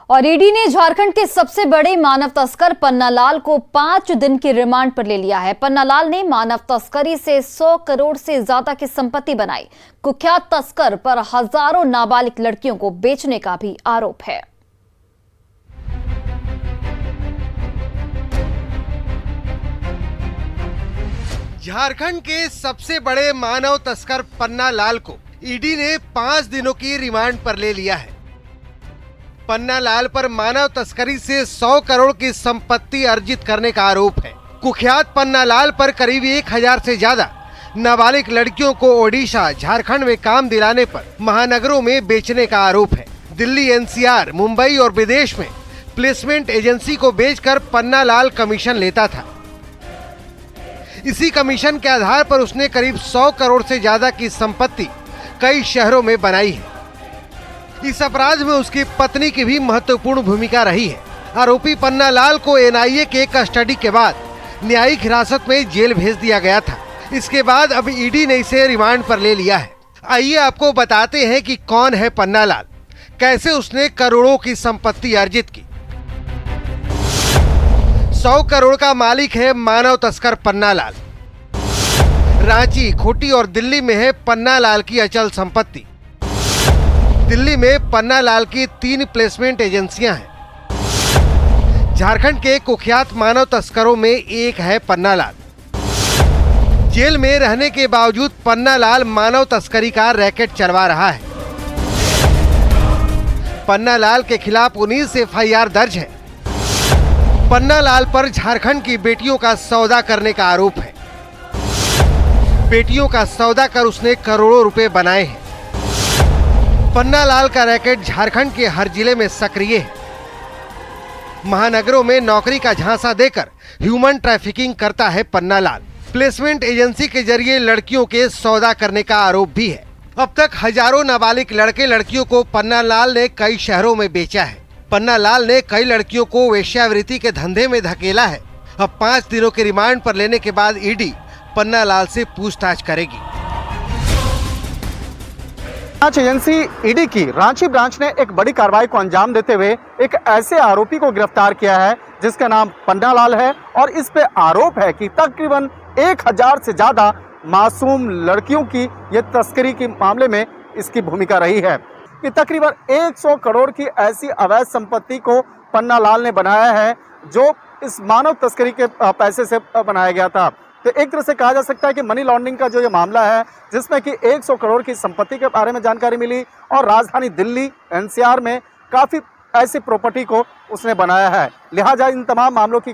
और ईडी ने झारखंड के सबसे बड़े मानव तस्कर पन्नालाल को 5 दिन की रिमांड पर ले लिया है। पन्नालाल ने मानव तस्करी से 100 करोड़ से ज्यादा की संपत्ति बनाई। कुख्यात तस्कर पर हजारों नाबालिग लड़कियों को बेचने का भी आरोप है। झारखंड के सबसे बड़े मानव तस्कर पन्नालाल को ईडी ने 5 दिनों की रिमांड पर ले लिया है। पन्नालाल पर मानव तस्करी से 100 करोड़ की संपत्ति अर्जित करने का आरोप है। कुख्यात पन्नालाल पर करीब 1000 से ज्यादा नाबालिग लड़कियों को ओडिशा, झारखंड में काम दिलाने पर महानगरों में बेचने का आरोप है। दिल्ली, एनसीआर, मुंबई और विदेश में प्लेसमेंट एजेंसी को बेचकर पन्नालाल कमीशन लेता था। इसी कमीशन के आधार पर उसने करीब 100 करोड़ से ज्यादा की संपत्ति कई शहरों में बनाई है। इस अपराध में उसकी पत्नी की भी महत्वपूर्ण भूमिका रही है। आरोपी पन्नालाल को एनआईए के कस्टडी के बाद न्यायिक हिरासत में जेल भेज दिया गया था। इसके बाद अब ईडी ने इसे रिमांड पर ले लिया है। आइए आपको बताते हैं कि कौन है पन्नालाल, कैसे उसने करोड़ों की संपत्ति अर्जित की। 100 करोड़ का मालिक है मानव तस्कर पन्नालाल। रांची, खूंटी और दिल्ली में है पन्नालाल की अचल संपत्ति। दिल्ली में पन्नालाल की 3 प्लेसमेंट एजेंसियां हैं। झारखंड के कुख्यात मानव तस्करों में एक है पन्नालाल। जेल में रहने के बावजूद पन्नालाल मानव तस्करी का रैकेट चलवा रहा है। पन्नालाल के खिलाफ 19 एफआईआर दर्ज है। पन्नालाल पर झारखंड की बेटियों का सौदा करने का आरोप है। बेटियों का सौदा कर उसने करोड़ों रुपए बनाए हैं। पन्नालाल का रैकेट झारखंड के हर जिले में सक्रिय है। महानगरों में नौकरी का झांसा देकर ह्यूमन ट्रैफिकिंग करता है पन्नालाल। प्लेसमेंट एजेंसी के जरिए लड़कियों के सौदा करने का आरोप भी है। अब तक हजारों नाबालिग लड़के लड़कियों को पन्नालाल ने कई शहरों में बेचा है। पन्नालाल ने कई लड़कियों को वेश्यावृत्ति के धंधे में धकेला है। अब 5 दिनों के रिमांड पर लेने के बाद ईडी पन्नालाल से पूछताछ करेगी। जांच एजेंसी ईडी की रांची ब्रांच ने एक बड़ी कार्रवाई को अंजाम देते हुए एक ऐसे आरोपी को गिरफ्तार किया है जिसका नाम पन्नालाल है और इस पे आरोप है कि तकरीबन 1000 से ज्यादा मासूम लड़कियों की ये तस्करी के मामले में इसकी भूमिका रही है। कि तकरीबन 100 करोड़ की ऐसी अवैध संपत्ति को पन्नालाल ने बनाया है जो इस मानव तस्करी के पैसे से बनाया गया था। तो एक तरह से कहा जा सकता है कि मनी लॉन्ड्रिंग का जो ये मामला है जिसमें कि 100 करोड़ की संपत्ति के बारे में जानकारी मिली और राजधानी दिल्ली, एनसीआर में काफ़ी ऐसी प्रॉपर्टी को उसने बनाया है। लिहाजा इन तमाम मामलों की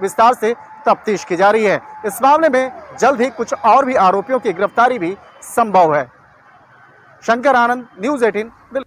विस्तार से तफ्तीश की जा रही है। इस मामले में जल्द ही कुछ और भी आरोपियों की गिरफ्तारी भी संभव है। शंकर आनंद, न्यूज़ 18 दिल्ली।